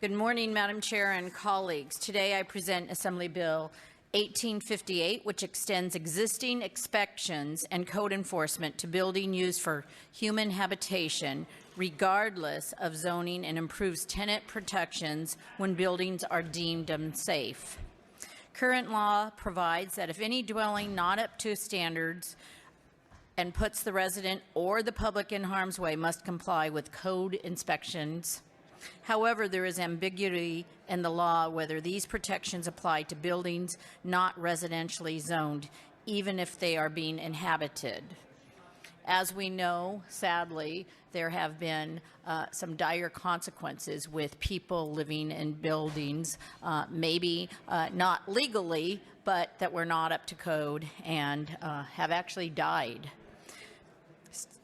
Good morning, Madam Chair and colleagues. Today I present Assembly Bill 1858, which extends existing inspections and code enforcement to building used for human habitation, regardless of zoning, and improves tenant protections when buildings are deemed unsafe. Current law provides that if any dwelling not up to standards and puts the resident or the public in harm's way must comply with code inspections. However, there is ambiguity in the law whether these protections apply to buildings not residentially zoned, even if they are being inhabited. As we know, sadly, there have been some dire consequences with people living in buildings, maybe not legally, but that were not up to code and have actually died.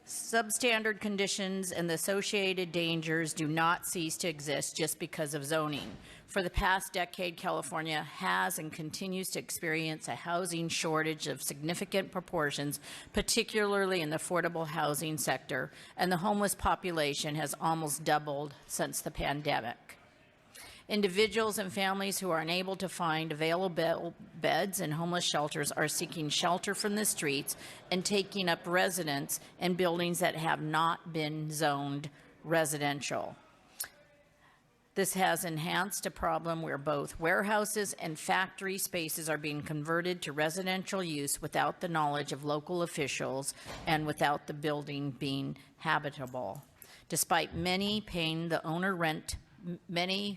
Substandard conditions and the associated dangers do not cease to exist just because of zoning. For the past decade, California has and continues to experience a housing shortage of significant proportions, particularly in the affordable housing sector, and the homeless population has almost doubled since the pandemic. Individuals and families who are unable to find available beds in homeless shelters are seeking shelter from the streets and taking up residence in buildings that have not been zoned residential. This has enhanced a problem where both warehouses and factory spaces are being converted to residential use without the knowledge of local officials and without the building being habitable. Despite many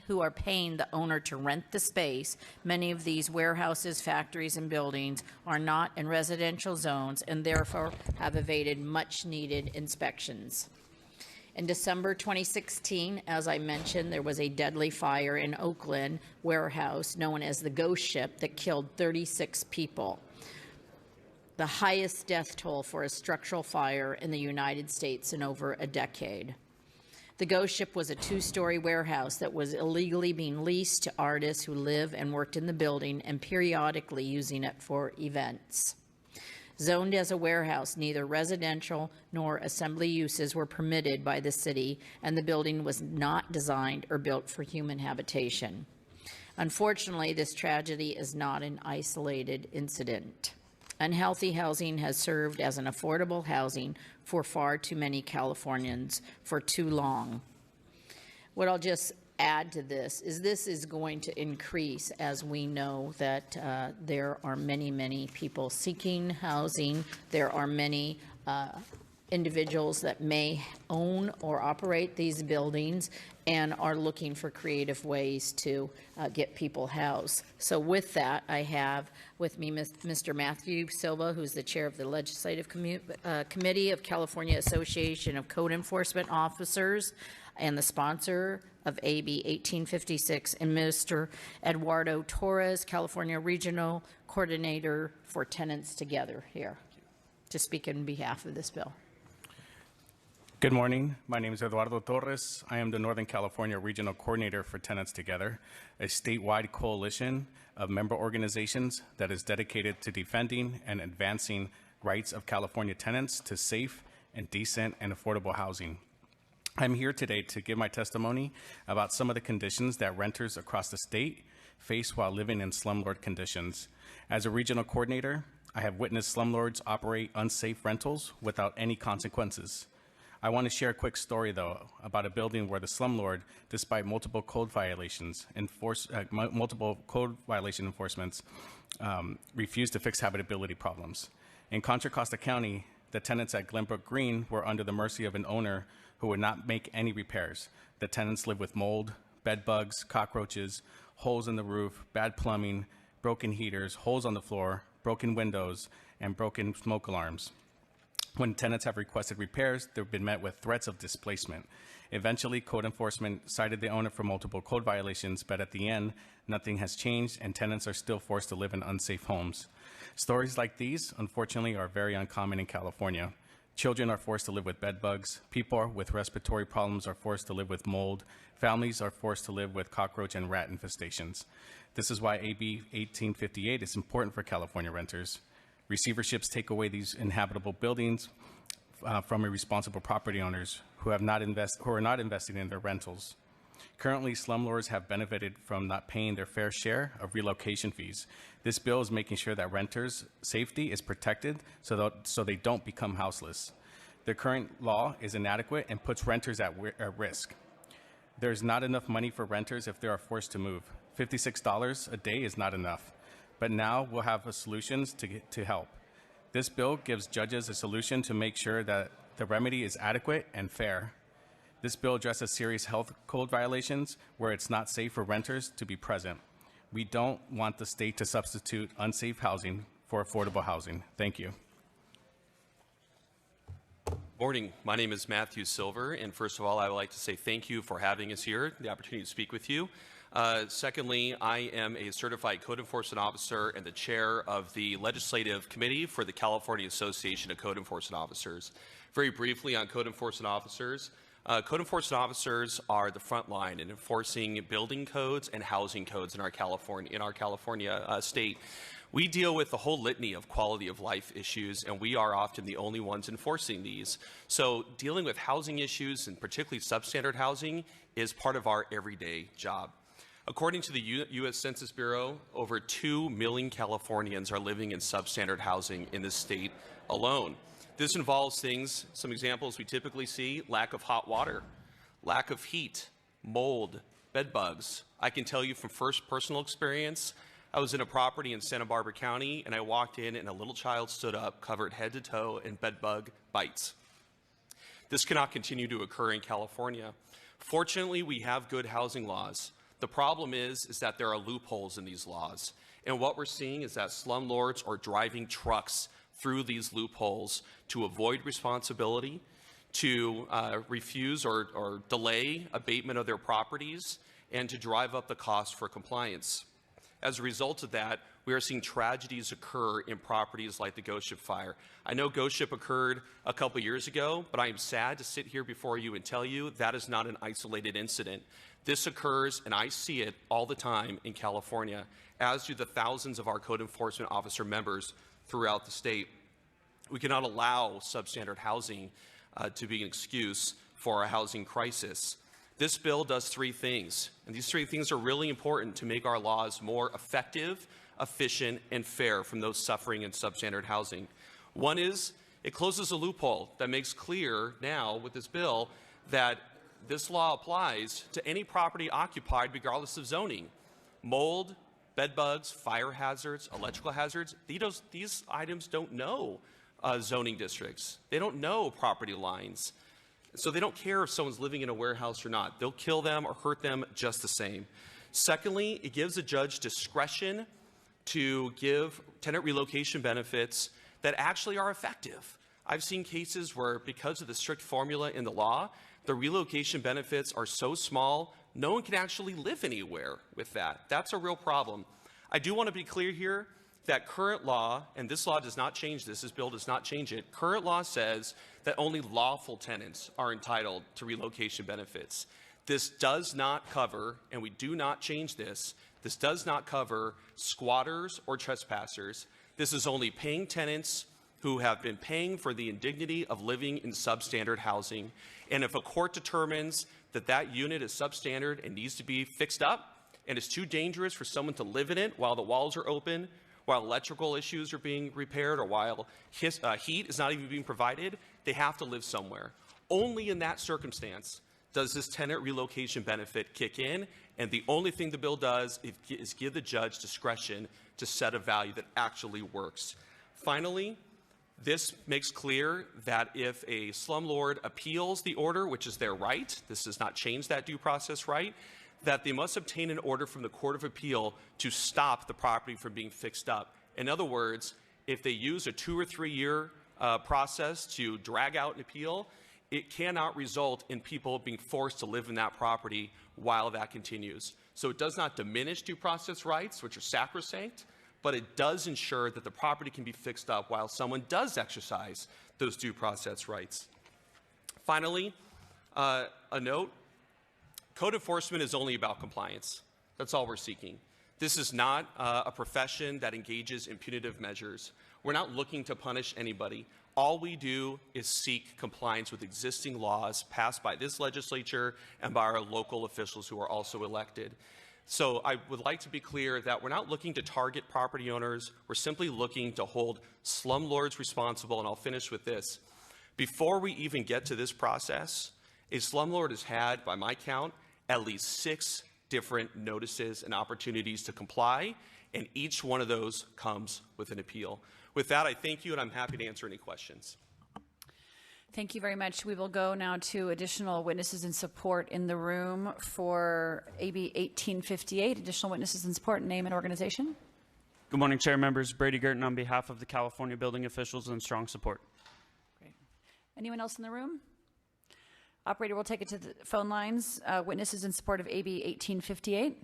who are paying the owner to rent the space, many of these warehouses, factories, and buildings are not in residential zones and therefore have evaded much needed inspections. In December 2016, as I mentioned, there was a deadly fire in Oakland warehouse known as the Ghost Ship that killed 36 people, the highest death toll for a structural fire in the United States in over a decade. The Ghost Ship was a two-story warehouse that was illegally being leased to artists who live and worked in the building and periodically using it for events. Zoned as a warehouse, neither residential nor assembly uses were permitted by the city, and the building was not designed or built for human habitation. Unfortunately, this tragedy is not an isolated incident. Unhealthy housing has served as an affordable housing for far too many Californians for too long. What I'll just add to this is going to increase as we know that there are many people seeking housing. There are many individuals that may own or operate these buildings and are looking for creative ways to get people housed. So with that, I have with me Mr. Matthew Silva, who's the chair of the Legislative Committee of California Association of Code Enforcement Officers and the sponsor of AB 1856, and Mr. Eduardo Torres, California Regional Coordinator for Tenants Together, here to speak in behalf of this bill. Good morning. My name is Eduardo Torres. I am the Northern California Regional Coordinator for Tenants Together, a statewide coalition of member organizations that is dedicated to defending and advancing rights of California tenants to safe and decent and affordable housing. I'm here today to give my testimony about some of the conditions that renters across the state face while living in slumlord conditions. As a regional coordinator, I have witnessed slumlords operate unsafe rentals without any consequences. I want to share a quick story, though, about a building where the slumlord, despite multiple code violations, enforcements, refused to fix habitability problems. In Contra Costa County, the tenants at Glenbrook Green were under the mercy of an owner who would not make any repairs. The tenants lived with mold, bed bugs, cockroaches, holes in the roof, bad plumbing, broken heaters, holes on the floor, broken windows, and broken smoke alarms. When tenants have requested repairs, they've been met with threats of displacement. Eventually, code enforcement cited the owner for multiple code violations, but at the end, nothing has changed and tenants are still forced to live in unsafe homes. Stories like these, unfortunately, are very uncommon in California. Children are forced to live with bed bugs. People with respiratory problems are forced to live with mold. Families are forced to live with cockroach and rat infestations. This is why AB 1858 is important for California renters. Receiverships take away these inhabitable buildings from irresponsible property owners who are not investing in their rentals. Currently, slumlords have benefited from not paying their fair share of relocation fees. This bill is making sure that renters' safety is protected so they don't become houseless. The current law is inadequate and puts renters at risk. There's not enough money for renters if they are forced to move. $56 a day is not enough. But now we'll have solutions to help. This bill gives judges a solution to make sure that the remedy is adequate and fair. This bill addresses serious health code violations where it's not safe for renters to be present. We don't want the state to substitute unsafe housing for affordable housing. Thank you. Morning. My name is Matthew Silver, and first of all, I would like to say thank you for having us here, the opportunity to speak with you. Secondly, I am a certified code enforcement officer and the chair of the legislative committee for the California Association of Code Enforcement Officers. Very briefly on code enforcement officers. Code enforcement officers are the front line in enforcing building codes and housing codes in our California state. We deal with the whole litany of quality of life issues, and we are often the only ones enforcing these. So dealing with housing issues, and particularly substandard housing, is part of our everyday job. According to the U.S. Census Bureau, over 2 million Californians are living in substandard housing in this state alone. This involves things, some examples we typically see: lack of hot water, lack of heat, mold, bed bugs. I can tell you from first personal experience, I was in a property in Santa Barbara County, and I walked in and a little child stood up covered head to toe in bed bug bites. This cannot continue to occur in California. Fortunately, we have good housing laws. The problem is that there are loopholes in these laws. And what we're seeing is that slumlords are driving trucks through these loopholes to avoid responsibility, to refuse or delay abatement of their properties, and to drive up the cost for compliance. As a result of that, we are seeing tragedies occur in properties like the Ghost Ship fire. I know Ghost Ship occurred a couple years ago, but I am sad to sit here before you and tell you that is not an isolated incident. This occurs, and I see it all the time in California, as do the thousands of our code enforcement officer members throughout the state. We cannot allow substandard housing to be an excuse for a housing crisis. This bill does 3 things, and these 3 things are really important to make our laws more effective, efficient, and fair from those suffering in substandard housing. One is it closes a loophole that makes clear now with this bill that this law applies to any property occupied regardless of zoning. Mold, bed bugs, fire hazards, electrical hazards, these items don't know zoning districts. They don't know property lines. So they don't care if someone's living in a warehouse or not. They'll kill them or hurt them just the same. Secondly, it gives a judge discretion to give tenant relocation benefits that actually are effective. I've seen cases where, because of the strict formula in the law, the relocation benefits are so small, no one can actually live anywhere with that. That's a real problem. I do want to be clear here that current law, and this law does not change this bill does not change it, current law says that only lawful tenants are entitled to relocation benefits. This does not cover, and we do not change this does not cover squatters or trespassers. This is only paying tenants who have been paying for the indignity of living in substandard housing. And if a court determines that that unit is substandard and needs to be fixed up, and it's too dangerous for someone to live in it while the walls are open, while electrical issues are being repaired, or while heat is not even being provided, they have to live somewhere. Only in that circumstance does this tenant relocation benefit kick in, and the only thing the bill does is give the judge discretion to set a value that actually works. Finally, this makes clear that if a slumlord appeals the order, which is their right, this does not change that due process right, that they must obtain an order from the Court of Appeal to stop the property from being fixed up. In other words, if they use a 2 or 3 year process to drag out an appeal, it cannot result in people being forced to live in that property while that continues. So it does not diminish due process rights, which are sacrosanct, but it does ensure that the property can be fixed up while someone does exercise those due process rights. Finally, a note, code enforcement is only about compliance. That's all we're seeking. This is not a profession that engages in punitive measures. We're not looking to punish anybody. All we do is seek compliance with existing laws passed by this legislature and by our local officials who are also elected. So I would like to be clear that we're not looking to target property owners. We're simply looking to hold slumlords responsible, and I'll finish with this. Before we even get to this process, a slumlord has had, by my count, at least 6 different notices and opportunities to comply, and each one of those comes with an appeal. With that, I thank you, and I'm happy to answer any questions. Thank you very much. We will go now to additional witnesses in support in the room for AB 1858. Additional witnesses in support, name and organization. Good morning, Chair members. Brady Girton on behalf of the California building officials in strong support. Great. Anyone else in the room? Operator will take it to the phone lines. Witnesses in support of AB 1858.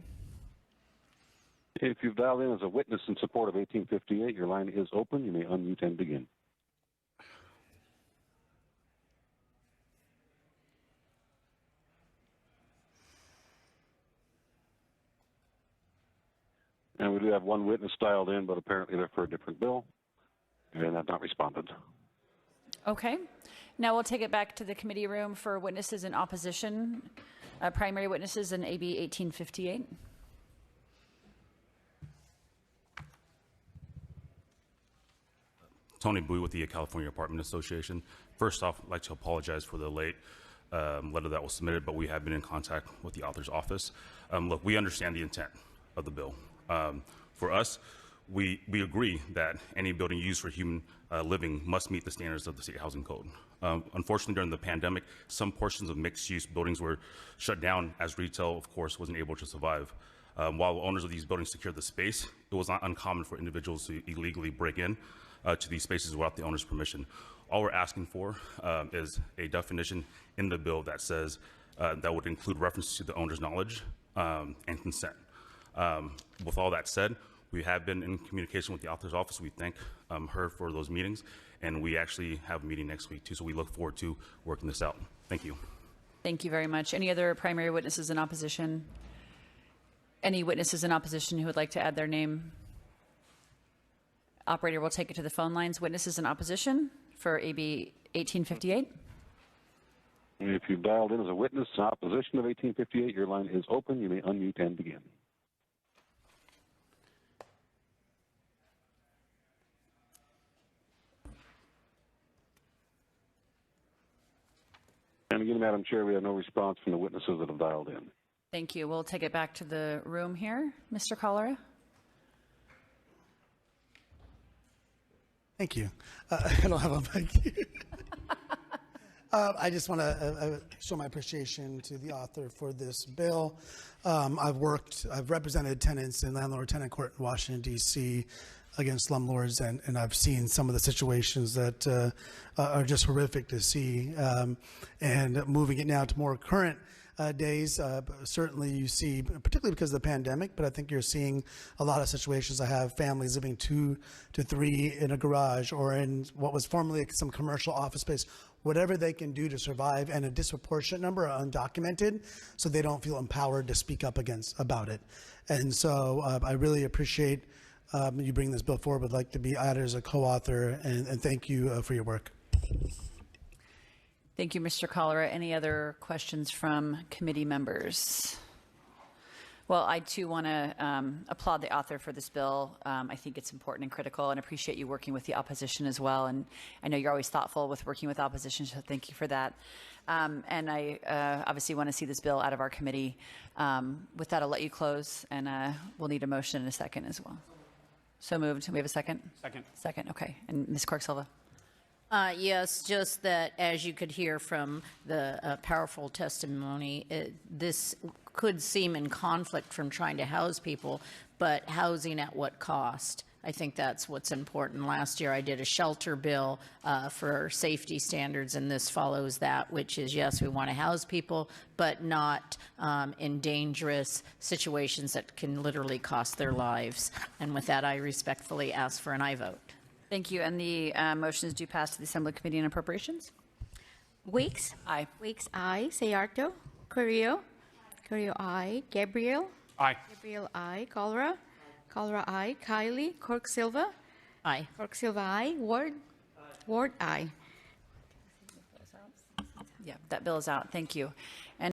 If you've dialed in as a witness in support of 1858, your line is open. You may unmute and begin. And we do have one witness dialed in, but apparently they're for a different bill, and have not responded. Okay. Now we'll take it back to the committee room for witnesses in opposition, primary witnesses in AB 1858. Tony Bui with the California Apartment Association. First off, I'd like to apologize for the late letter that was submitted, but we have been in contact with the author's office. Look, we understand the intent of the bill. For us, we agree that any building used for human living must meet the standards of the State Housing Code. Unfortunately, during the pandemic, some portions of mixed-use buildings were shut down as retail, of course, wasn't able to survive. While owners of these buildings secured the space, it was not uncommon for individuals to illegally break in to these spaces without the owner's permission. All we're asking for is a definition in the bill that says that would include reference to the owner's knowledge and consent. With all that said, we have been in communication with the author's office. We thank her for those meetings, and we actually have a meeting next week too, so we look forward to working this out. Thank you. Thank you very much. Any other primary witnesses in opposition? Any witnesses in opposition who would like to add their name? Operator will take it to the phone lines. Witnesses in opposition for AB 1858. If you've dialed in as a witness in opposition of 1858, your line is open. You may unmute and begin. And again, Madam Chair, we have no response from the witnesses that have dialed in. Thank you. We'll take it back to the room here. Mr. Cholera. Thank you. I don't have a mic. I just want to show my appreciation to the author for this bill. I've represented tenants in landlord-tenant court in Washington, D.C. against slumlords, and I've seen some of the situations that are just horrific to see. And moving it now to more current days, certainly you see, particularly because of the pandemic, but I think you're seeing a lot of situations. I have families living 2 to 3 in a garage or in what was formerly some commercial office space, whatever they can do to survive, and a disproportionate number are undocumented, so they don't feel empowered to speak up about it. And so I really appreciate you bring this bill forward. Would like to be added as a co-author, and thank you for your work. Thank you, Mr. Cholera. Any other questions from committee members? Well, I too want to applaud the author for this bill. I think it's important and critical, and appreciate you working with the opposition as well. And I know you're always thoughtful with working with opposition, so thank you for that. And I obviously want to see this bill out of our committee. With that, I'll let you close, and we'll need a motion in a second as well. So moved. We have a second? Second. Second, okay. And Ms. Quirk-Silva? Yes, just that, as you could hear from the powerful testimony, this could seem in conflict from trying to house people, but housing at what cost? I think that's what's important. Last year I did a shelter bill for safety standards, and this follows that, which is, yes, we want to house people, but not in dangerous situations that can literally cost their lives. And with that, I respectfully ask for an aye vote. Thank you. And the motions do pass to the Assembly Committee on Appropriations. Weeks? Aye. Weeks, aye. Sayarto? Carrillo? Carrillo, aye. Gabriel? Aye. Gabriel, aye. Cholera? Cholera, aye. Kylie? Quirk-Silva? Aye. Quirk-Silva, aye. Ward? Ward, aye. Yeah, that bill is out. Thank you.